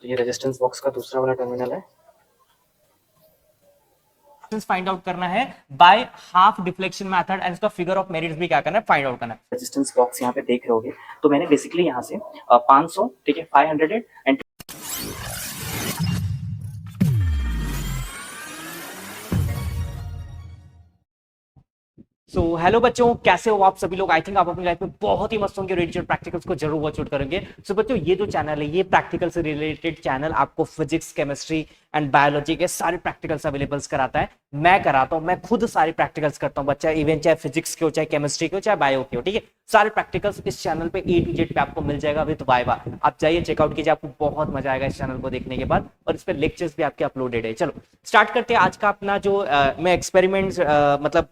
तो ये resistance box का दूसरा वाला टर्मिनल है। फाइंड आउट करना है bye half deflection method and इसका फिगर ऑफ मेरिट्स भी क्या करना है, फाइंड आउट करना है। रेजिस्टेंस बॉक्स यहाँ पे देख रहे होगे, तो मैंने बेसिकली यहाँ से 500, ठीक है, 500 एंड सो हेलो बच्चों, कैसे हो आप सभी लोग। आई थिंक आप अपनी लाइफ में बहुत ही मस्त होंगे, रेडियल प्रैक्टिकल्स को जरूर वॉच आउट करेंगे। सो बच्चों, ये जो चैनल है, ये प्रैक्टिकल से रिलेटेड चैनल आपको फिजिक्स, केमिस्ट्री एंड बायोलॉजी के सारे प्रैक्टिकल्स अवेलेबल्स कराता है। मैं कराता हूँ, मैं खुद सारे प्रैक्टिकल्स करता हूँ बच्चा, इवन चाहे फिजिक्स के हो, चाहे केमिस्ट्री के हो, चाहे बायो के हो, ठीक है। सारे प्रैक्टिकल्स इस चैनल पे A to Z पे आपको मिल जाएगा विद वाइवा। आप जाइए, चेकआउट कीजिए, आपको बहुत मजा आएगा इस चैनल को देखने के बाद। और इस पे लेक्चर्स भी आपके अपलोडेड है। चलो स्टार्ट करते हैं आज का अपना जो मैं एक्सपेरिमेंट्स मतलब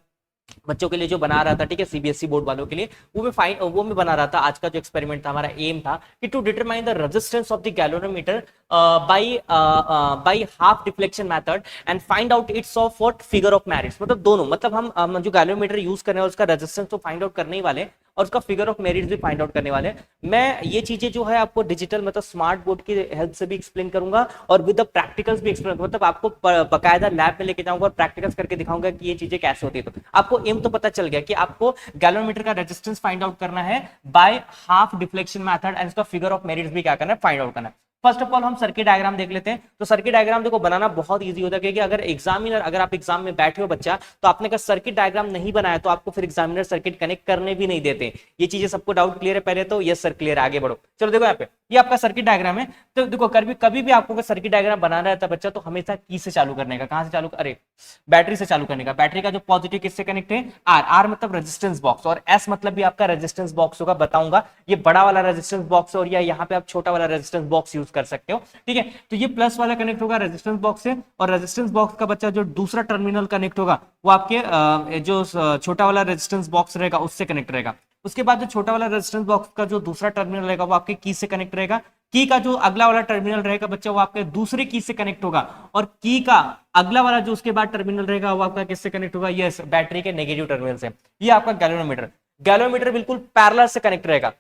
बच्चों के लिए जो बना रहा था, ठीक है, सीबीएसई बोर्ड वालों के लिए, वो मैं बना रहा था। आज का जो एक्सपेरिमेंट था, हमारा एम था कि to determine the resistance of the galvanometer by half deflection method and find out its of what figure of merits. मतलब दोनों, मतलब हम जो गैल्वेनोमीटर यूज कर रहे हैं उसका रेजिस्टेंस तो फाइंड आउट करने ही वाले और उसका फिगर ऑफ मेरिट्स भी फाइंड आउट करने वाले हैं। मैं ये चीजें जो है आपको डिजिटल मतलब स्मार्ट बोर्ड की हेल्प से भी एक्सप्लेन करूंगा और विद द प्रैक्टिकल्स भी एक्सप्लेन, मतलब आपको बकायदा लैब में लेके जाऊंगा और प्रैक्टिकल्स करके दिखाऊंगा कि ये चीजें कैसे होती है। तो आपको एम तो पता चल गया कि आपको गैल्वेनोमीटर का रेजिस्टेंस फाइंड आउट करना है bye half deflection method and उसका फिगर ऑफ मेरिट्स भी क्या करना है, फाइंड आउट करना है। फर्स्ट ऑफ ऑल हम सर्किट डायग्राम देख लेते हैं। तो सर्किट डायग्राम देखो बनाना बहुत इजी होता है, क्योंकि अगर एग्जामिनर, अगर आप एग्जाम में बैठे हो बच्चा, तो आपने अगर सर्किट डायग्राम नहीं बनाया तो आपको फिर एग्जामिनर सर्किट कनेक्ट करने भी नहीं देते। ये चीजें सबको डाउट क्लियर है पहले तो? यस सर क्लियर, आगे बढ़ो। चलो देखो यहाँ पे, ये आपका सर्किट डायग्राम है। तो देखो कभी कभी भी आपको सर्किट डायग्राम बनाना रहता है बच्चा, तो हमेशा की से चालू करने का। कहां से चालू, अरे बैटरी से चालू करने का। बैटरी का जो पॉजिटिव किससे कनेक्ट है, आर। आर मतलब रेजिस्टेंस बॉक्स, और एस मतलब भी आपका रेजिस्टेंस बॉक्स होगा, बताऊंगा। ये बड़ा वाला रेजिस्टेंस बॉक्स और या यहाँ पे आप छोटा वाला रेजिस्टेंस बॉक्स यूज कर सकते हो, ठीक है। तो ये प्लस वाला कनेक्ट होगा रेजिस्टेंस बॉक्स से, और रेजिस्टेंस बॉक्स का बच्चा जो दूसरा टर्मिनल कनेक्ट होगा वो आपके जो छोटा वाला रेजिस्टेंस बॉक्स रहेगा उससे कनेक्ट रहेगा। उसके बाद जो छोटा वाला रेजिस्टेंस बॉक्स का जो दूसरा टर्मिनल रहेगा वो आपके की से कनेक्ट रहेगा। की का जो अगला वाला टर्मिनल रहेगा बच्चा वो आपके दूसरे की से कनेक्ट होगा, और की का अगला वाला जो उसके बाद टर्मिनल रहेगा वो आपका किससे कनेक्ट होगा, यस बैटरी के नेगेटिव टर्मिनल से। ये आपका गैल्वेनोमीटर। गैल्वेनोमीटर बिल्कुल पैरेलल से कनेक्ट रहेगा।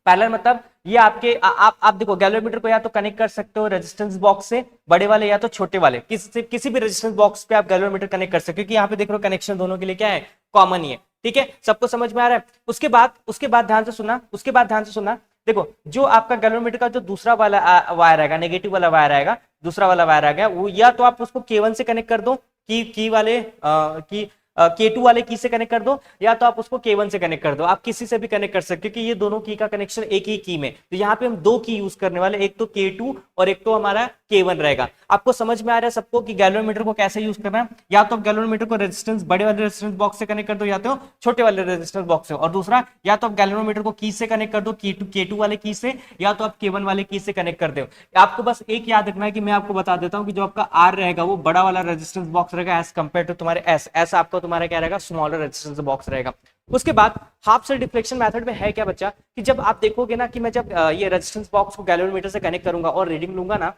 पैरेलल मतलब ये आपके आप देखो, गैल्वेनोमीटर को या तो कनेक्ट कर सकते हो रेजिस्टेंस बॉक्स से, बड़े वाले या तो छोटे वाले, किसी भी रेजिस्टेंस बॉक्स पे आप गैल्वेनोमीटर कनेक्ट कर सकते हो, क्योंकि यहाँ पे देख रहे हो कनेक्शन दोनों के लिए क्या है, कॉमन ही है, ठीक है। सबको समझ में आ रहा है? उसके बाद ध्यान से सुनना, देखो जो आपका गैल्वेनोमीटर का जो दूसरा वाला वायर आएगा, नेगेटिव वाला वायर आएगा, दूसरा वाला वायर आ गया, वो या तो आप उसको K1 से कनेक्ट कर दो, की वाले की K2 वाले की से कनेक्ट कर दो, या तो आप उसको K1 से कनेक्ट कर दो। आप किसी से भी कनेक्ट कर सकते हो, क्योंकि ये दोनों की का कनेक्शन एक ही की में। तो यहाँ पे हम दो की यूज करने वाले, एक तो K2 और एक तो हमारा K1 रहेगा। आपको समझ में आ रहा है सबको कि गैल्वेनोमीटर को कैसे यूज करना है? या तो आप गैल्वेनोमीटर को रेजिस्टेंस बड़े वाले रेजिस्टेंस बॉक्स से कनेक्ट कर दो, या तो छोटे वाले रेजिस्टेंस बॉक्स से। और दूसरा, या तो आप गैल्वेनोमीटर को की से कनेक्ट कर दो, K2 वाले की से, या तो आप K1 वाले की से कनेक्ट कर दो। आपको बस एक याद रखना है कि मैं आपको बता देता हूं कि जो आपका आर रहेगा वो बड़ा वाला रेजिस्टेंस बॉक्स रहेगा एज कंपेयर टू तुम्हारे एस। एस आपका तुम्हारा क्या रहेगा, स्मॉलर रेजिस्टेंस बॉक्स रहेगा। उसके बाद हाफ सेल डिफ्लेक्शन मेथड में है क्या बच्चा, कि जब आप देखोगे ना कि मैं जब ये रेजिस्टेंस बॉक्स को गैल्वेनोमीटर से कनेक्ट करूंगा और रीडिंग लूंगा ना,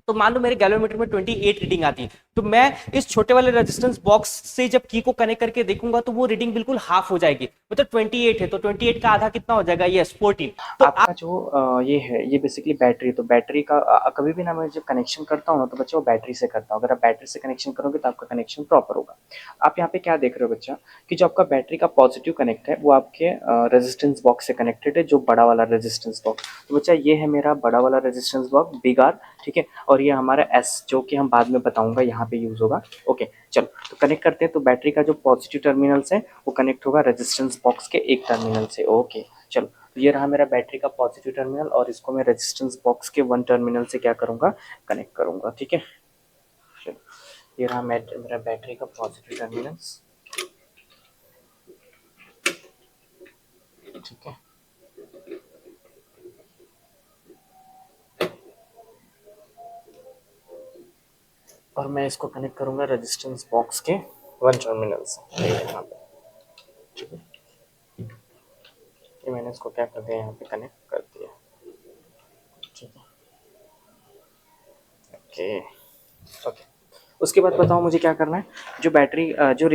तो मान लो मेरे गैल्वेनोमीटर में 28 रीडिंग आती है, तो मैं इस छोटे वाले रेजिस्टेंस बॉक्स से जब की को कनेक्ट करके देखूंगा तो वो रीडिंग बिल्कुल हाफ हो जाएगी। मतलब 28 है तो 28 का आधा कितना हो जाएगा, यस 14। तो आपका जो ये है, ये बेसिकली बैटरी, तो बैटरी का कभी भी ना मैं जब कनेक्शन करता हूँ ना, तो बच्चा वो बैटरी से करता हूँ। अगर आप बैटरी से कनेक्शन करोगे तो आपका कनेक्शन प्रॉपर होगा। आप यहाँ पे क्या देख रहे हो बच्चा, कि जो आपका बैटरी का पॉजिटिव कनेक्ट है वो आपके रेजिस्टेंस बॉक्स से कनेक्टेड है, जो बड़ा वाला रेजिस्टेंस बॉक्स। तो बच्चा ये है मेरा बड़ा वाला रेजिस्टेंस बॉक्स, बिग आर, ठीक है। और ये हमारा एस, जो कि हम बाद में बताऊंगा यहाँ पे यूज होगा। ओके चलो, तो कनेक्ट करते हैं। तो बैटरी का जो पॉजिटिव टर्मिनल्स है वो कनेक्ट होगा रेजिस्टेंस बॉक्स के एक टर्मिनल से। ओके चलो, तो ये रहा मेरा बैटरी का पॉजिटिव टर्मिनल, और इसको मैं रेजिस्टेंस बॉक्स के वन टर्मिनल से क्या करूंगा, कनेक्ट करूंगा, ठीक है। चलो, ये रहा मेरा बैटरी का पॉजिटिव टर्मिनल्स, ठीक है। और मैं इसको कनेक्ट करूंगा रेजिस्टेंस बॉक्स के वन टर्मिनल से, यहाँ पे, ठीक है। ये मैंने इसको क्या कर दिया, यहाँ पे कनेक्ट कर दिया, ठीक है। ओके ओके, उसके बाद बताओ मुझे क्या करना है। जो बैटरी जो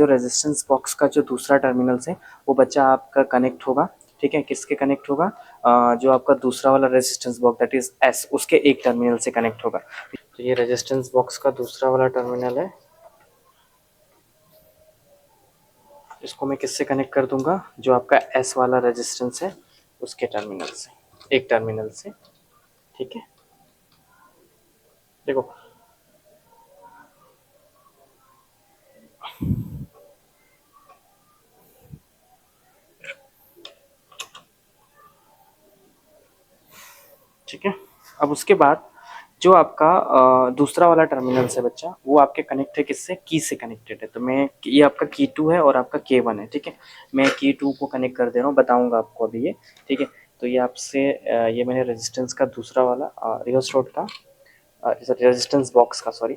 रेजिस्टेंस बॉक्स का जो दूसरा टर्मिनल है वो बच्चा आपका कनेक्ट होगा, ठीक है, किसके कनेक्ट होगा, जो आपका दूसरा वाला resistance box that is S, उसके एक टर्मिनल से कनेक्ट होगा। तो ये रेजिस्टेंस बॉक्स का दूसरा वाला टर्मिनल है, इसको मैं किससे कनेक्ट कर दूंगा, जो आपका एस वाला रेजिस्टेंस है उसके टर्मिनल से, एक टर्मिनल से। ठीक है, देखो ठीक है। अब उसके बाद जो आपका दूसरा वाला टर्मिनल से बच्चा, वो आपके कनेक्ट है किससे, की से कनेक्टेड है। तो मैं, ये आपका की टू है और आपका के वन है। ठीक है, मैं की टू को कनेक्ट कर दे रहा हूँ, बताऊंगा आपको अभी ये। ठीक है, तो ये आपसे ये मैंने रेजिस्टेंस का दूसरा वाला रियोस्टेट का रेजिस्टेंस बॉक्स का, सॉरी,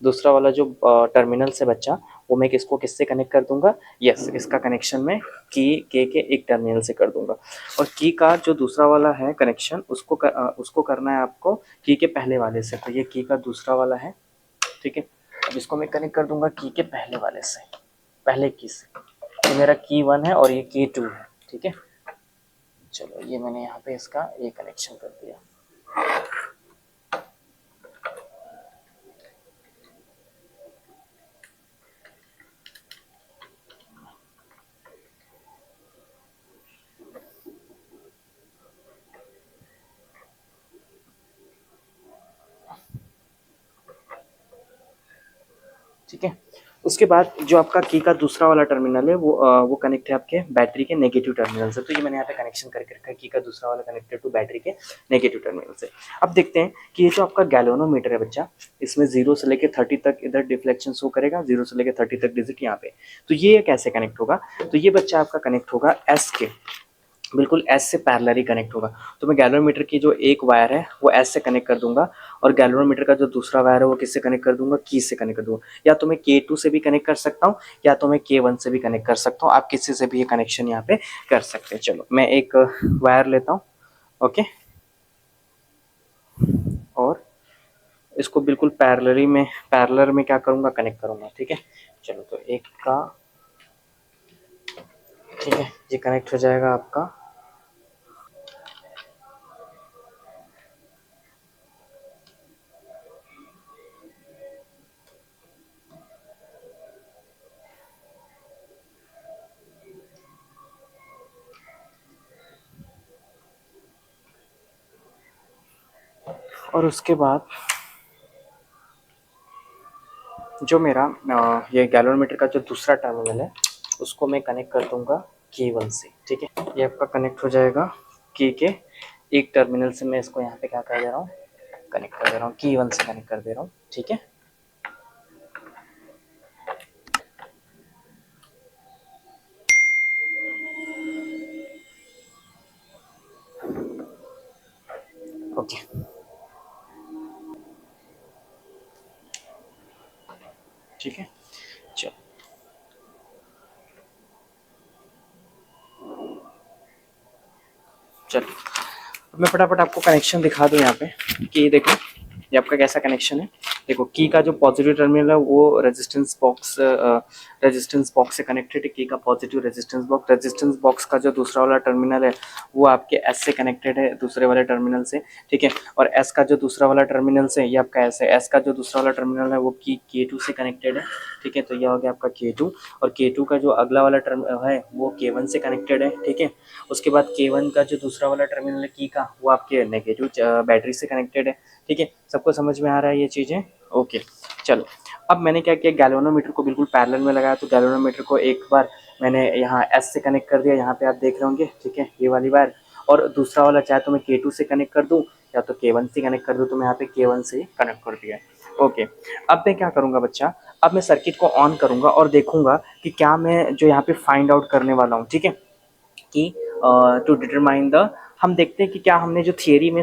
दूसरा वाला जो टर्मिनल से बच्चा, वो मैं किसको किससे कनेक्ट कर दूंगा, यस, इसका कनेक्शन मैं की के एक टर्मिनल से कर दूंगा। और की का जो दूसरा वाला है कनेक्शन, उसको करना है आपको की के पहले वाले से। तो ये की का दूसरा वाला है। ठीक है, अब इसको मैं कनेक्ट कर दूंगा की के पहले वाले से, पहले की से। तो मेरा की वन है और ये की टू है। ठीक है, चलो ये मैंने यहाँ पे इसका ये कनेक्शन कर दिया। ठीक है, उसके बाद जो आपका की का दूसरा वाला टर्मिनल है, वो कनेक्ट है आपके बैटरी के नेगेटिव टर्मिनल से। तो ये मैंने यहाँ पे कनेक्शन करके रखा है, की का दूसरा वाला कनेक्टेड टू बैटरी के नेगेटिव टर्मिनल से। अब देखते हैं कि ये जो आपका गैल्वेनोमीटर है बच्चा, इसमें 0 से लेके 30 तक इधर डिफ्लेक्शन शो करेगा, 0 से लेके 30 तक डिजिट यहाँ पे। तो ये कैसे कनेक्ट होगा, तो ये बच्चा आपका कनेक्ट होगा एस के, बिल्कुल एस से पैरेलल ही कनेक्ट होगा। तो मैं गैल्वेनोमीटर की जो एक वायर है वो एस से कनेक्ट कर दूंगा, और गैल्वेनोमीटर का जो दूसरा वायर है वो किससे कनेक्ट कर दूंगा, की से कनेक्ट कर दूंगा। या तो मैं K2 से भी कनेक्ट कर सकता हूँ, या तो मैं K1 से भी कनेक्ट कर सकता हूँ। आप किसी से भी ये कनेक्शन यहाँ पे कर सकते हैं। चलो मैं एक वायर लेता हूँ, ओके, और इसको बिल्कुल पैरेलल में क्या करूँगा, कनेक्ट करूँगा। ठीक है, चलो तो एक का, ठीक है, ये कनेक्ट हो जाएगा आपका। और उसके बाद जो मेरा ये गैल्वेनोमीटर का जो दूसरा टर्मिनल है, उसको मैं कनेक्ट कर दूंगा K1 से। ठीक है, ये आपका कनेक्ट हो जाएगा की के एक टर्मिनल से। मैं इसको यहाँ पे क्या कर दे रहा हूँ, कनेक्ट कर दे रहा हूँ, K1 से कनेक्ट कर दे रहा हूँ। ठीक है, ओके, ठीक है, चलो चलो मैं फटाफट आपको कनेक्शन दिखा दूँ यहाँ पे कि ये देखो, ये आपका कैसा कनेक्शन है। देखो की का जो पॉजिटिव टर्मिनल है वो रेजिस्टेंस बॉक्स से कनेक्टेड है। की का पॉजिटिव रेजिस्टेंस बॉक्स का जो दूसरा वाला टर्मिनल है वो आपके एस से कनेक्टेड है, दूसरे वाले टर्मिनल से। ठीक है, और एस का जो दूसरा वाला टर्मिनल से, ये आपका एस है, एस का जो दूसरा वाला टर्मिनल है वो की K2 से कनेक्टेड है। ठीक है, तो ये हो गया आपका K2, और K2 का जो अगला वाला टर्म है वो K1 से कनेक्टेड है। ठीक है, उसके बाद K1 का जो दूसरा वाला टर्मिनल है की का, वो आपके नेगेटिव बैटरी से कनेक्टेड है। ठीक है, सबको समझ में आ रहा है ये चीज़ें, ओके। चलो अब मैंने क्या किया, गैल्वेनोमीटर को बिल्कुल पैरेलल में लगाया। तो गैल्वेनोमीटर को एक बार मैंने यहाँ एस से कनेक्ट कर दिया, यहाँ पे आप देख रहे होंगे। ठीक है, ये वाली वायर, और दूसरा वाला चाहे तो मैं K2 से कनेक्ट कर दूँ या तो K1 से कनेक्ट कर दूँ। तो मैं यहाँ पे K1 से कनेक्ट कर दिया, ओके। अब मैं क्या करूँगा बच्चा, अब मैं सर्किट को ऑन करूँगा और देखूंगा कि क्या मैं जो यहाँ पे फाइंड आउट करने वाला हूँ, ठीक है, कि टू डिटरमाइन द, हम देखते हैं कि क्या हमने जो थियरी में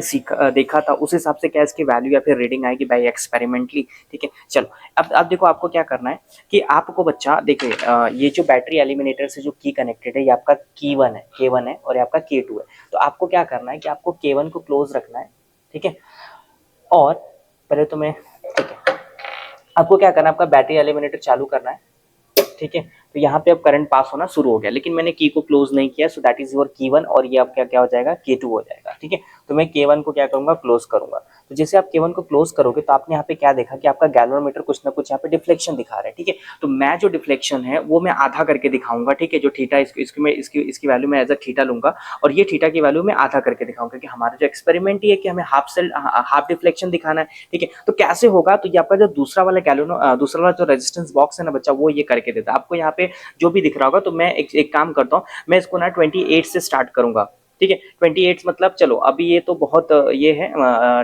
देखा था उस हिसाब से क्या इसकी वैल्यू या फिर रीडिंग आएगी बाय एक्सपेरिमेंटली। ठीक है, चलो अब देखो आपको क्या करना है कि आपको बच्चा देखिए, ये जो बैटरी एलिमिनेटर से जो की कनेक्टेड है, ये आपका K1 है और ये आपका K2 है। तो आपको क्या करना है कि आपको K1 को क्लोज रखना है। ठीक है, और पहले तो मैं, ठीक है, आपको क्या करना है, आपका बैटरी एलिमिनेटर चालू करना है। ठीक है, तो यहाँ पे अब करंट पास होना शुरू हो गया, लेकिन मैंने की को क्लोज नहीं किया, so that is your K1 और ये अब क्या क्या हो जाएगा, K2 हो जाएगा। ठीक है, तो मैं K1 को क्या करूंगा, क्लोज करूंगा। तो जैसे आप K1 को क्लोज करोगे तो आपने यहाँ पे क्या देखा कि आपका गैल्वेनोमीटर कुछ ना कुछ यहाँ पे डिफ्लेक्शन दिखा रहा है। ठीक है, तो मैं जो डिफ्लेक्शन है वो मैं आधा करके दिखाऊंगा। ठीक है, जो थीटा इसकी वैल्यू मैं एज अ थीटा लूंगा और ये थीटा की वैल्यू मैं आधा करके दिखाऊंगा, क्योंकि हमारा जो एक्सपेरिमेंट ही है कि हमें हाफ डिफ्लेक्शन दिखाना है। ठीक है, तो कैसे होगा, तो ये आपका जो दूसरा वाला जो रेजिस्टेंस बॉक्स है ना बच्चा, वो ये करके देता है आपको। यहाँ पे जो भी दिख रहा होगा, तो मैं एक काम करता हूँ, मैं इसको ना 28 से स्टार्ट करूंगा। ठीक है, 28 मतलब चलो अभी ये तो बहुत ये है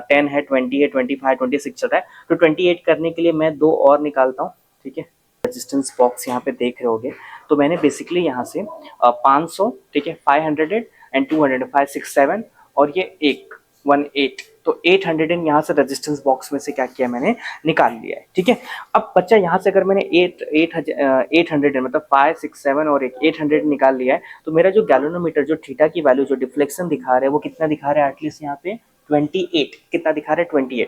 10 है, 20 है, 25, 26 चल रहा है, तो 28 करने के लिए मैं दो और निकालता हूँ। ठीक है, रेजिस्टेंस बॉक्स यहाँ पे देख रहे होगे, तो मैंने बेसिकली यहाँ से 500, ठीक है, 500 एंड 200, 5, 6, 7 और ये एक 18, तो 800 यहाँ से रेजिस्टेंस बॉक्स में से क्या किया, मैंने निकाल लिया है। ठीक है, अब बच्चा यहाँ से अगर मैंने 800 मतलब 5, 6, 7 और एक 800 निकाल लिया है, तो मेरा जो गैल्वेनोमीटर जो थीटा की वैल्यू जो डिफ्लेक्शन दिखा रहा है वो कितना दिखा रहा है, एटलीस्ट यहाँ पे 28, कितना दिखा रहा है, 28।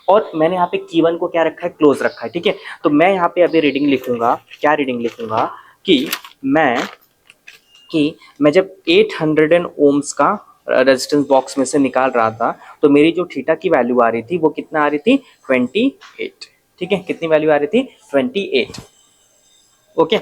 और मैंने यहाँ पे K1 को क्या रखा है, क्लोज रखा है। ठीक है, तो मैं यहाँ पे अभी रीडिंग लिखूंगा, क्या रीडिंग लिखूंगा कि मैं जब 800 ओम्स का रेजिस्टेंस बॉक्स में से निकाल रहा था, तो मेरी जो थीटा की वैल्यू आ रही थी वो कितना आ रही थी, 28। ठीक है, कितनी वैल्यू आ रही थी, 28। ओके,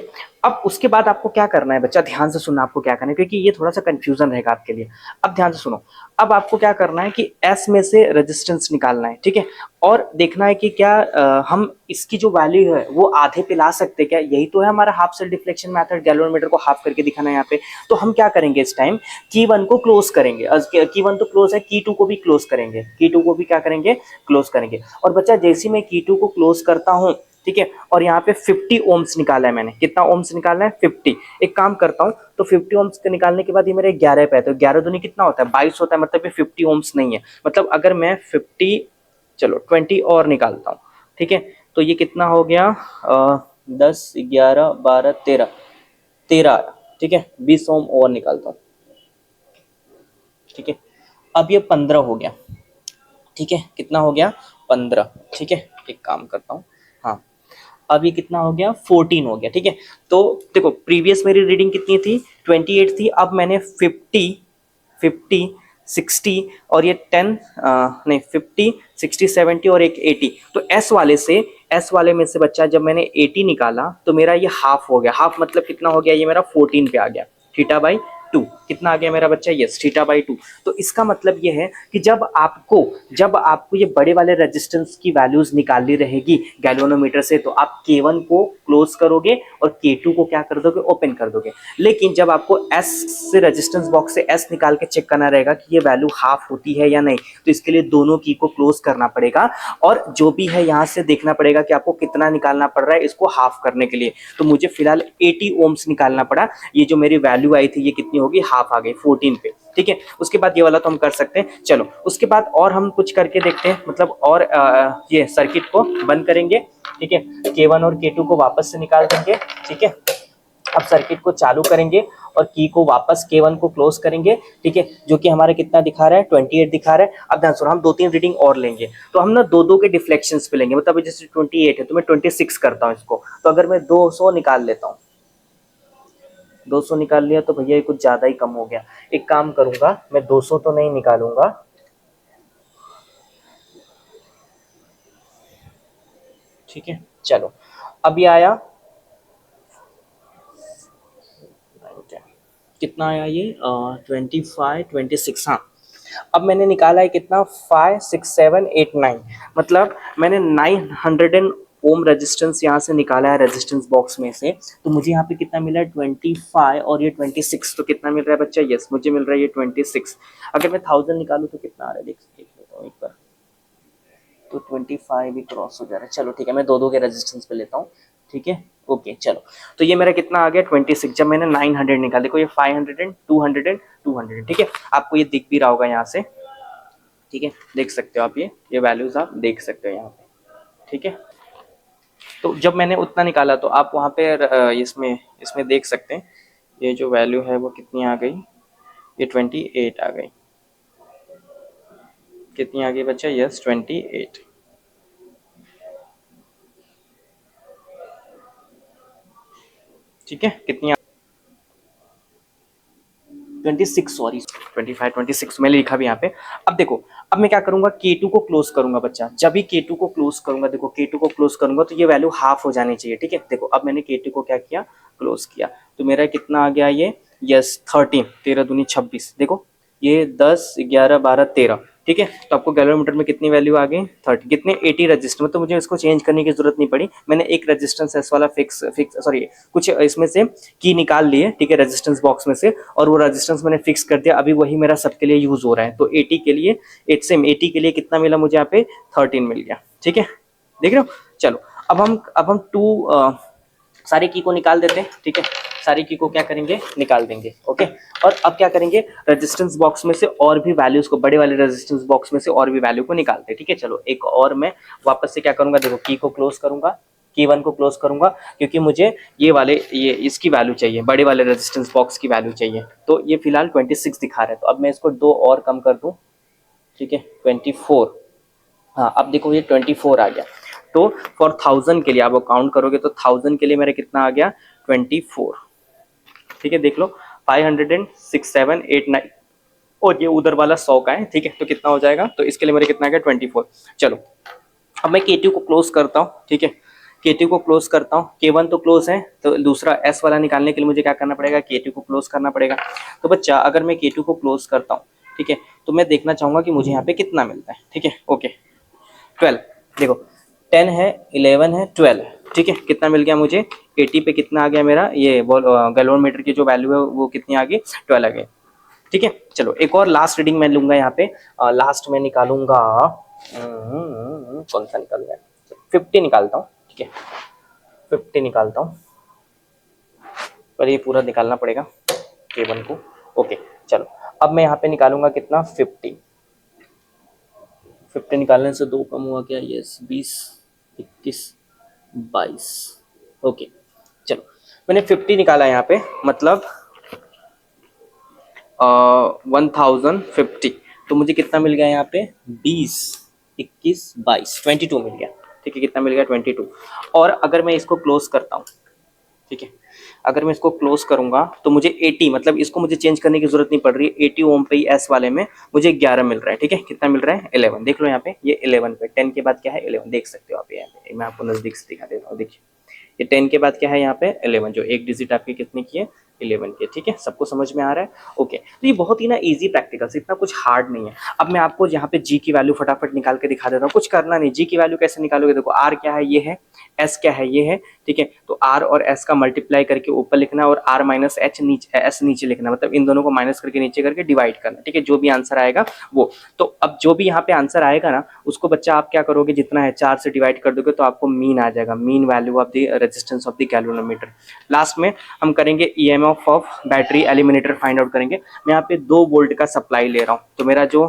अब उसके बाद आपको क्या करना है बच्चा, ध्यान से सुनना आपको क्या करना है, क्योंकि ये थोड़ा सा कंफ्यूजन रहेगा आपके लिए। अब ध्यान से सुनो, अब आपको क्या करना है कि एस में से रेजिस्टेंस निकालना है। ठीक है, और देखना है कि क्या हम इसकी जो वैल्यू है वो आधे पे ला सकते हैं क्या, यही तो है हमारा half cell deflection method, galvanometer को हाफ करके दिखाना है यहाँ पे। तो हम क्या करेंगे इस टाइम, K1 को क्लोज करेंगे, K1 तो क्लोज है, K2 को भी क्लोज करेंगे, K2 को भी क्या करेंगे, क्लोज करेंगे। और बच्चा जैसे मैं K2 को क्लोज करता हूँ, ठीक है, और यहाँ पे 50 ओम्स निकाला है मैंने, कितना ओम्स निकालना है, 50। एक काम करता हूँ, तो 50 ओम्स के निकालने के बाद ये मेरे 11 पे है, तो 11 दूनी कितना होता है, 22 होता है, मतलब ये 50 ओम्स नहीं है। मतलब अगर मैं 50, चलो 20 और निकालता हूँ, ठीक है, तो ये कितना हो गया, 10, 11, 12, 13, 13, ठीक है, 20 ओम और निकालता हूँ। ठीक है, अब ये 15 हो गया। ठीक है, कितना हो गया, 15। ठीक है, एक काम करता हूँ, हाँ, अब ये कितना हो गया, 14 हो गया। ठीक है, तो देखो प्रीवियस मेरी रीडिंग कितनी थी, 28 थी, अब मैंने 50, 50, 60 और ये 10, नहीं 50, 60, 70 और एक 80, तो एस वाले में से बच्चा जब मैंने 80 निकाला तो मेरा ये हाफ हो गया। हाफ मतलब कितना हो गया, ये मेरा 14 पे आ गया, थीटा बाई 2। कितना आ गया मेरा बच्चा, यस, थीटा बाई 2। तो इसका मतलब ये है कि जब आपको ये बड़े वाले रेजिस्टेंस की वैल्यूज निकालनी रहेगी गैल्वेनोमीटर से, तो आप K1 को क्लोज करोगे और K2 को क्या कर दोगे, ओपन कर दोगे। लेकिन जब आपको S से रेजिस्टेंस बॉक्स से S निकाल के चेक करना रहेगा कि ये वैल्यू हाफ होती है या नहीं, तो इसके लिए दोनों की को क्लोज करना पड़ेगा और जो भी है यहाँ से देखना पड़ेगा कि आपको कितना निकालना पड़ रहा है इसको हाफ करने के लिए। तो मुझे फिलहाल 80 ओम्स निकालना पड़ा, ये जो मेरी वैल्यू आई थी ये कितनी होगी, हाफ आ गई 14 पे। ठीक है, उसके बाद ये वाला तो हम कर सकते हैं। चलो उसके बाद और हम कुछ करके देखते हैं, मतलब और ये सर्किट को बंद करेंगे। ठीक है, K1 और K2 को वापस से निकाल देंगे। ठीक है, अब सर्किट को चालू करेंगे और की को वापस K1 को क्लोज करेंगे। ठीक है, जो कि हमारे कितना दिखा रहा है, 28 दिखा रहा है। अब ध्यान सुनो, हम 2-3 रीडिंग और लेंगे, तो हम ना दो दो के डिफ्लेक्शंस पे लेंगे। मतलब जैसे 28 है तो मैं 26 करता हूँ इसको, तो अगर मैं 200 निकाल लेता हूँ, 200 निकाल लिया तो भैया ये कुछ ज्यादा ही कम हो गया। एक काम करूंगा, मैं 200 तो नहीं निकालूंगा, ठीक है, चलो अब ये आया, कितना आया ये, 25, 26, हाँ। अब मैंने निकाला है कितना, 5, 6, 7, 8, 9, मतलब मैंने 900 ओम रेजिस्टेंस यहाँ से निकाला है रेजिस्टेंस बॉक्स में से। तो मुझे यहाँ पे कितना मिला है, 25 और ये 26, तो कितना मिल रहा है बच्चा, यस मुझे मिल रहा है ये 26। अगर मैं 1000 निकालूँ तो कितना आ रहा है, देख लेता हूँ एक बार, तो 25 भी क्रॉस हो जा रहा है। चलो ठीक है, मैं दो दो के रेजिस्टेंस पे लेता हूँ। ठीक है, ओके चलो, तो ये मेरा कितना आ गया, 26, जब मैंने 900 निकाला। देखो ये 500, 200, 200, ठीक है, आपको ये दिख भी रहा होगा यहाँ से। ठीक है, देख सकते हो आप, ये वैल्यूज आप देख सकते हो यहाँ पे। ठीक है, तो जब मैंने उतना निकाला तो आप वहाँ पे इसमें इसमें देख सकते हैं, ये जो वैल्यू है वो कितनी आ गई, ये 28 आ गई। कितनी आ गई बच्चा, यस 28। ठीक है, कितनी 26, सॉरी 25 26 मैंने लिखा भी यहाँ पे। अब देखो, अब मैं क्या करूंगा, K2 को क्लोज करूंगा बच्चा। जब भी K2 को क्लोज करूंगा, देखो K2 को क्लोज करूंगा तो ये वैल्यू हाफ हो जानी चाहिए। ठीक है, देखो अब मैंने K2 को क्या किया, क्लोज किया, तो मेरा कितना आ गया ये, यस 13, 13 दूनी 26, देखो ये 10 11 12 13। ठीक है, तो आपको गैलोमीटर में कितनी वैल्यू आ गई, 30, कितने 80 रजिस्टर, तो मुझे इसको चेंज करने की जरूरत नहीं पड़ी। मैंने एक रेजिस्टेंस एस वाला फिक्स फिक्स सॉरी कुछ इसमें से की निकाल लिए, ठीक है, रेजिस्टेंस बॉक्स में से, और वो रेजिस्टेंस मैंने फिक्स कर दिया। अभी वही मेरा सबके लिए यूज हो रहा है। तो 80 के लिए 80 के लिए कितना मिला मुझे यहाँ पे, 13 मिल गया। ठीक है, देख रहे हो। चलो अब हम टू सारे की को निकाल देते हैं। ठीक है, सारी की को क्या करेंगे, निकाल देंगे। ओके, और अब क्या करेंगे, रेजिस्टेंस बॉक्स में से और भी वैल्यूज को, बड़े वाले रेजिस्टेंस बॉक्स में से और भी वैल्यू को निकालते हैं। ठीक है, चलो एक और मैं वापस से क्या करूंगा, देखो की को क्लोज करूंगा, की1 को क्लोज करूंगा, क्योंकि मुझे ये इसकी वैल्यू चाहिए, बड़े वाले रेजिस्टेंस बॉक्स की वैल्यू चाहिए। तो ये फिलहाल 26 दिखा रहा है, तो अब मैं इसको 2 और कम कर दूं। ठीक है, 24, हाँ अब देखो ये 24 आ गया। तो फॉर 1000 के लिए आप काउंट करोगे तो 1000 के लिए मेरा कितना आ गया, 24। ठीक है, देख लो 506 7 8 9, और ये उधर वाला 100 का है। ठीक है, तो कितना हो जाएगा, तो इसके लिए मेरे कितना आ गया, 24। चलो अब मैं K2 को क्लोज करता हूँ। ठीक है, K2 को क्लोज करता हूँ, K1 तो क्लोज है, तो दूसरा S वाला निकालने के लिए मुझे क्या करना पड़ेगा, K2 को क्लोज करना पड़ेगा। तो बच्चा अगर मैं K2 को क्लोज करता हूँ, ठीक है, तो मैं देखना चाहूंगा कि मुझे यहाँ पे कितना मिलता है। ठीक है, ओके 12, देखो 10 है, 11 है, 12 है। ठीक है, कितना मिल गया मुझे, 80 पे कितना आ गया मेरा, ये गैलोमीटर की जो वैल्यू है वो कितनी आ गई, 12 आ गई। ठीक है, चलो एक और लास्ट रीडिंग मैं लूंगा यहाँ पे, लास्ट में निकालूंगा, कौन सा निकालूंगा, 50 निकालता हूँ। ठीक है, 50 निकालता हूँ, पर ये पूरा निकालना पड़ेगा K1 को। ओके, चलो अब मैं यहाँ पे निकालूंगा कितना, 50। 50 निकालने से 2 कम हुआ क्या, यस 20 21 22। ओके, चलो मैंने 50 निकाला यहाँ पे, मतलब 1050। तो मुझे कितना मिल गया यहाँ पे, 20 21 22 22 मिल गया। ठीक है, कितना मिल गया, 22। और अगर मैं इसको क्लोज करता हूँ, ठीक है, अगर मैं इसको क्लोज करूंगा तो मुझे 80, मतलब इसको मुझे चेंज करने की जरूरत नहीं पड़ रही है। 80 ओम पे एस वाले में मुझे 11 मिल रहा है। ठीक है, कितना मिल रहा है, 11। देख लो यहाँ पे, ये 11 पे 10 के बाद क्या है, 11 देख सकते हो आप यहाँ पे, मैं आपको नजदीक से दिखा देता हूँ। देखिए ये 10 के बाद क्या है यहाँ पे, 11, जो एक डिजिट आपके कितने की है, 11 के। ठीक है, सबको समझ में आ रहा है। ओके, तो ये बहुत ही ना इजी प्रैक्टिकल, इतना कुछ हार्ड नहीं है। अब मैं आपको यहाँ पे जी की वैल्यू फटाफट निकाल के दिखा देता हूँ, कुछ करना नहीं। जी की वैल्यू कैसे निकालोगे, देखो आर क्या है, ये है, एस क्या है, ये है। ठीक है, तो आर और एस का मल्टीप्लाई करके ऊपर लिखना है, और आर माइनस एच नीचे, एस नीचे लिखना, मतलब इन दोनों को माइनस करके नीचे करके डिवाइड करना। ठीक है, जो भी आंसर आएगा वो, तो अब जो भी यहाँ पे आंसर आएगा ना, उसको बच्चा आप क्या करोगे, जितना है 4 से डिवाइड कर दोगे तो आपको मीन आ जाएगा, mean value of the resistance of the galvanometer. Last में हम करेंगे EMF of battery eliminator find out करेंगे। मैं यहाँ पे 2 वोल्ट का सप्लाई ले रहा हूँ, तो मेरा जो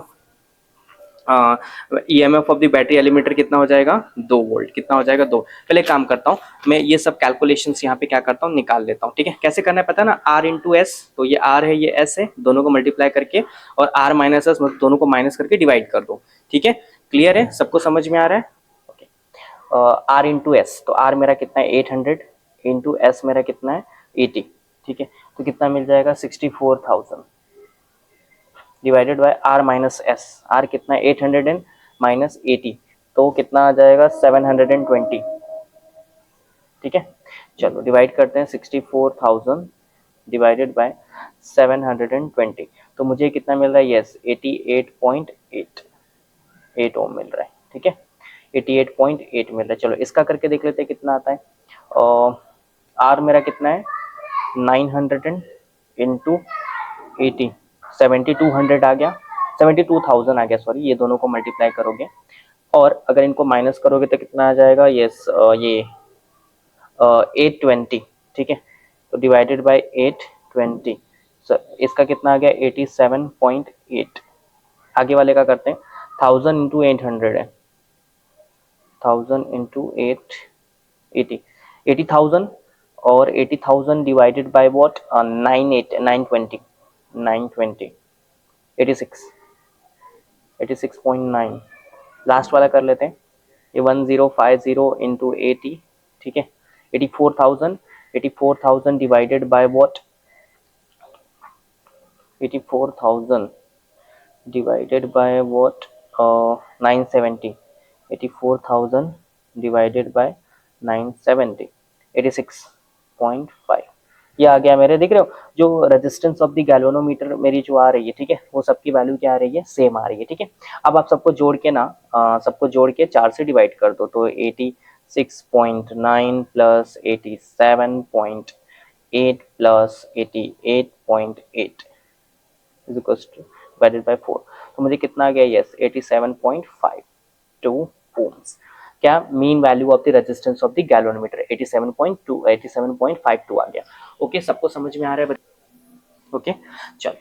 ईएमएफ ऑफ द बैटरी एलिमेटर कितना हो जाएगा, 2 वोल्ट। कितना हो जाएगा, 2। पहले काम करता हूँ मैं, ये सब कैलकुलेशंस यहाँ पे क्या करता हूँ, निकाल लेता हूँ। ठीक है, कैसे करना है पता है ना, आर इंटू एस, तो ये आर है ये एस है, दोनों को मल्टीप्लाई करके, और आर माइनस एस, दोनों को माइनस करके डिवाइड कर दो। ठीक है, क्लियर है, सबको समझ में आ रहा है। ओके, आर इंटू एस, तो आर मेरा कितना है 800, इंटू एस मेरा कितना है 80। ठीक है, तो कितना मिल जाएगा 64,000 divided by R minus S. R कितना है 800 एंड माइनस 80, तो कितना आ जाएगा 720। ठीक है, चलो डिवाइड करते हैं, 64,000 डिवाइडेड बाय 720, तो मुझे कितना मिल रहा है, यस 88.8 ओम मिल रहा है। ठीक है, 88.8 मिल रहा है। चलो इसका करके देख लेते हैं कितना आता है। आर मेरा कितना है 900 इंटू 80, 7200 आ गया, 72,000 आ गया, सॉरी, ये दोनों को मल्टीप्लाई करोगे और अगर इनको माइनस करोगे तो कितना आ जाएगा, यस ये 820। ठीक है, तो डिवाइडेड बाय 820, इसका कितना आ गया 87.8। आगे वाले का करते हैं, 1000 इंटू 800 है, 1000 इंटू 80, 80,000, और 80,000 डिवाइडेड बाय व्हाट, 920, 86, 86.9। लास्ट वाला कर लेते हैं, ये 1050 इंटू 80, ठीक है, 84,000 84,000 divided by what, 84,000 divided by what, 970, 84,000 divided by 970, 86.5। ये आ गया मेरे, देख रहे हो जो रेजिस्टेंस ऑफ द गैल्वेनोमीटर मेरी जो आ रही है, ठीक है, वो सबकी वैल्यू क्या आ रही है, सेम आ रही है, ठीक है। अब आप सबको जोड़ के ना, सबको जोड़ के 4 से डिवाइड कर दो, तो 86.9 plus 87.8 plus 88.8 is equal two divided by 4। तो मुझे कितना आ गया, यस 87.52 ओम्स। क्या, mean value of the resistance of the galvanometer 87.52 आ गया। ओके, सबको समझ में आ रहा है? ओके, चलो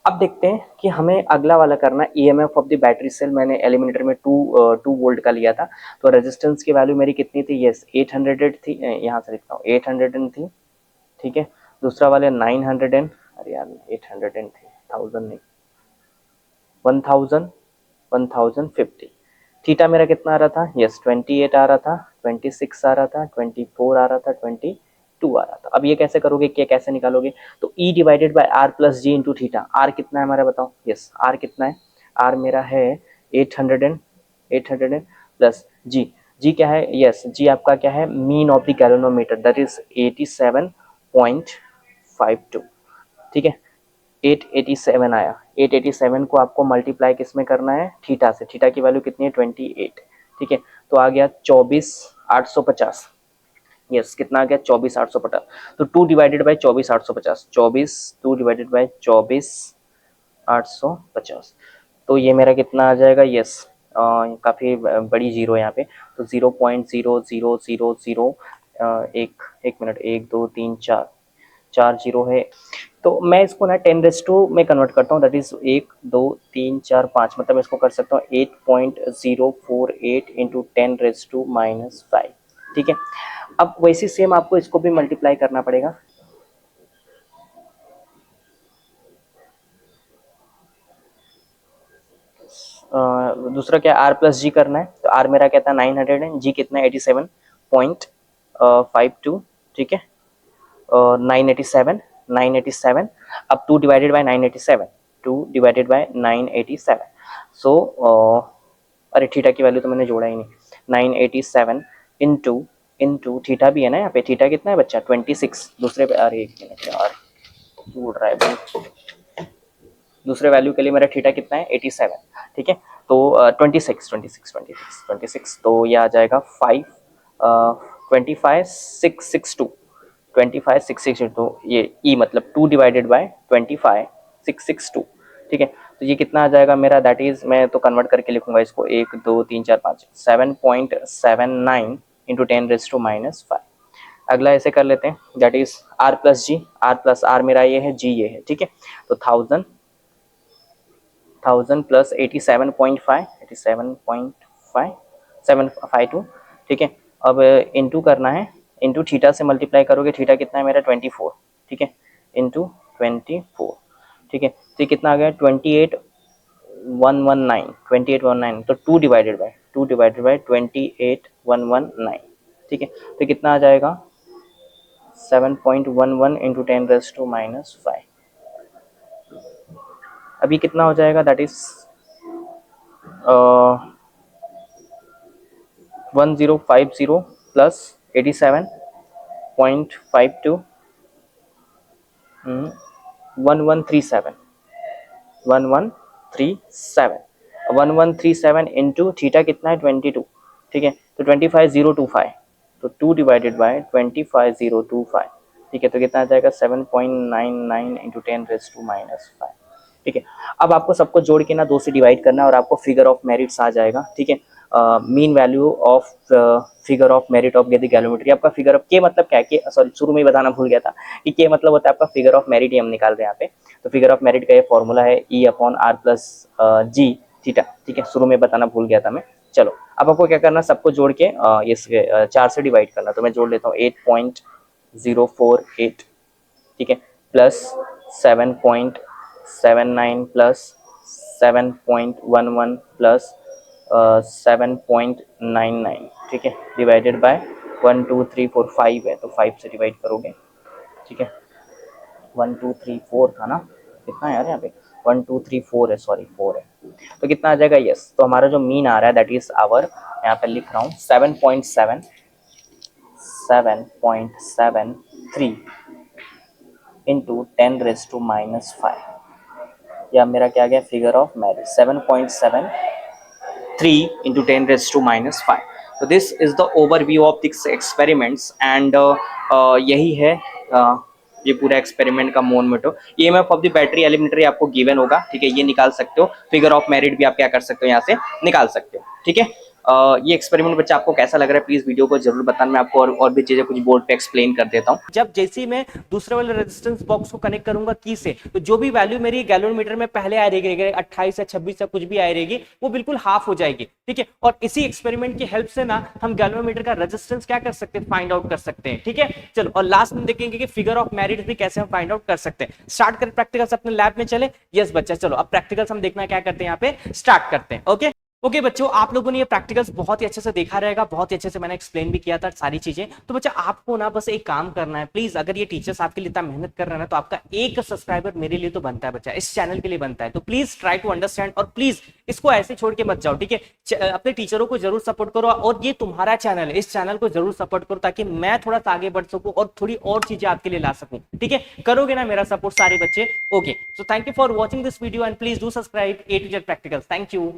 अब देखते हैं कि हमें अगला वाला करना है, EMF of the battery cell. मैंने एलिमिनेटर में 2 वोल्ट का लिया था, तो रेजिस्टेंस की वैल्यू मेरी कितनी थी, यस 800 थी, यहाँ से लिखता हूँ 800 थी, ठीक है। दूसरा वाले 900, अरे यार 800 थी, 1000 नहीं, 1000, 1050। थीटा मेरा कितना आ रहा था, यस 28 आ रहा था, 26 आ रहा था, 24 आ रहा था, 22 आ रहा था। अब ये कैसे करोगे, क्या कैसे निकालोगे, तो E divided by R plus G into theta. R कितना है हमारा, बताओ, यस आर कितना है, आर मेरा है 800 प्लस जी, जी क्या है, यस जी आपका क्या है, mean of the galvanometer, that is 87.52, ठीक है। 887 आया, 887 को आपको मल्टीप्लाई किस में करना है, थीटा से। थीटा की वैल्यू कितनी है, 28, ठीक है। तो आ गया 24,850, यस कितना आ गया, 24,850। तो 2 डिवाइडेड बाई 24,850, 2 डिवाइडेड बाई 24,850, तो ये मेरा कितना आ जाएगा, यस काफ़ी बड़ी जीरो यहाँ पे, तो 0.0000, एक मिनट, 1 2 3 4 जीरो है। तो मैं इसको ना 10 में कन्वर्ट करता हूँ, दैट इज 1 2 3 4 5, मतलब इसको कर सकता हूँ 8.048 इंटू 10⁻⁻5, ठीक है। अब वैसे सेम आपको इसको भी मल्टीप्लाई करना पड़ेगा, दूसरा क्या, आर प्लस जी करना है, तो आर मेरा क्या था 900 है, जी कितना है 87.52, ठीक है, 987, 987। अब 2 डिवाइडेड बाय 987, 2 डिवाइडेड बाय 987, सो अरे थीटा की वैल्यू तो मैंने जोड़ा ही नहीं, 987 इंटू इंटू थीटा भी है ना यहाँ पे, थीटा कितना है बच्चा 26, दूसरे पे, अरे एक मिनट यार जोड़ रहा है भाई, दूसरे वैल्यू के लिए मेरा थीटा कितना है 87, ठीक है। तो 26, तो ये आ जाएगा 5, 25,662, 25,662, तो ये ई मतलब 2 डिवाइडेड बाय 25,662, ठीक है। तो ये कितना आ जाएगा मेरा, दैट इज, मैं तो कन्वर्ट करके लिखूंगा इसको, 1 2 3 4 5, 7.79 इंटू 10⁻⁻5। अगला ऐसे कर लेते हैं, that is R plus G, R plus R मेरा ये है, जी ये है, ठीक है। तो 1000 प्लस 87.5, 87.5 752, ठीक है। अब इंटू करना है, इंटू थीटा से मल्टीप्लाई करोगे, थीटा कितना है मेरा 24, ठीक है, इंटू 24, ठीक है। तो कितना आ गया 28,119, 2819, तो 2 डिवाइडेड बाय 28,119, ठीक है। तो कितना आ जाएगा 7.11 इंटू 10⁻⁻5। अभी कितना हो जाएगा, that is 1050 plus 87.52, 1137, 1137 into theta कितना है 22, ठीक है। तो 25025, तो 2 डिवाइडेड बाय 25025, ठीक है। तो कितना आ जाएगा 7.99 इंटू 10⁻⁻5, ठीक है। अब आपको सबको जोड़ के ना 2 से डिवाइड करना है और आपको फिगर ऑफ मेरिट्स आ जाएगा, ठीक है। Mean value of figure of merit of galvanometer, आपका फिगर ऑफ के मतलब क्या है, कि सॉरी शुरू में ही बताना भूल गया था कि के मतलब होता है आपका फिगर ऑफ मेरिट, हम निकाल रहे हैं यहाँ पे। तो फिगर ऑफ मेरिट का ये फॉर्मूला है E/R प्लस जी थीटा, ठीक है, शुरू में बताना भूल गया था मैं। चलो अब आपको क्या करना, सबको जोड़ के ये 4 से डिवाइड करना, तो मैं जोड़ लेता हूँ 8.048, ठीक है, प्लस 7.79 प्लस 7.11 प्लस 7.99, ठीक है, डिवाइडेड बाय 1 2 3 4 5 है, तो 5 से डिवाइड करोगे, ठीक है। 1 2 3 4 था ना, कितना है यार यहाँ पे, 1 2 3 4 है, सॉरी 4 है, तो कितना आ जाएगा, यस। तो हमारा जो मीन आ रहा है दैट इज आवर, यहाँ पे लिख रहा हूँ 7.73 इंटू 10⁻⁻5, या मेरा क्या गया फिगर ऑफ मैरिज, 7.73 इंटू 10⁻⁻5। तो this is the overview of this experiments and यही है ये पूरा एक्सपेरिमेंट का मोन motto. EMF of the battery elementary आपको गिवन होगा, ठीक है, ये निकाल सकते हो। फिगर ऑफ मेरिट भी आप क्या कर सकते हो, यहाँ से निकाल सकते हो, ठीक है। ये एक्सपेरिमेंट बच्चा आपको कैसा लग रहा है, प्लीज वीडियो को जरूर बताना, मैं आपको और भी चीजें कुछ बोर्ड पे एक्सप्लेन कर देता हूँ। जब जैसे ही मैं दूसरे वाले रेजिस्टेंस बॉक्स को कनेक्ट करूंगा की से, तो जो भी वैल्यू मेरी गैलोमीटर में पहले आ रहेगी 28 या 26 या कुछ भी आ रहेगी, वो बिल्कुल हाफ हो जाएगी, ठीक है। और इसी एक्सपेरिमेंट की हेल्प से ना हम गैलोमीटर का रेजिस्टेंस क्या कर सकते हैं, फाइंड आउट कर सकते हैं, ठीक है। चलो, और लास्ट में देखेंगे कि फिगर ऑफ मेरिट भी कैसे हम फाइंड आउट कर सकते हैं। स्टार्ट करें प्रैक्टिकल्स अपने लैब में, चले। यस बच्चा, चलो अब प्रैक्टिकल्स हम देखना क्या करते हैं, यहाँ पे स्टार्ट करते हैं। ओके बच्चों, आप लोगों ने ये प्रैक्टिकल्स बहुत ही अच्छे से देखा रहेगा, बहुत ही अच्छे से मैंने एक्सप्लेन भी किया था सारी चीजें। तो बच्चा आपको ना बस एक काम करना है, प्लीज, अगर ये टीचर्स आपके लिए इतना मेहनत कर रहे हैं ना, तो आपका एक सब्सक्राइबर मेरे लिए तो बनता है बच्चा, इस चैनल के लिए बनता है। तो प्लीज ट्राई टू अंडरस्टैंड, और प्लीज इसको ऐसे छोड़ के मत जाओ, ठीक है। अपने टीचरों को जरूर सपोर्ट करो, और ये तुम्हारा चैनल है, इस चैनल को जरूर सपोर्ट करो, ताकि मैं थोड़ा सा आगे बढ़ सकूं और थोड़ी और चीजें आपके लिए ला सकूं, ठीक है। करोगे ना मेरा सपोर्ट सारे बच्चे? Okay, so thank you for watching this video and please do subscribe A to Z practicals. Thank you.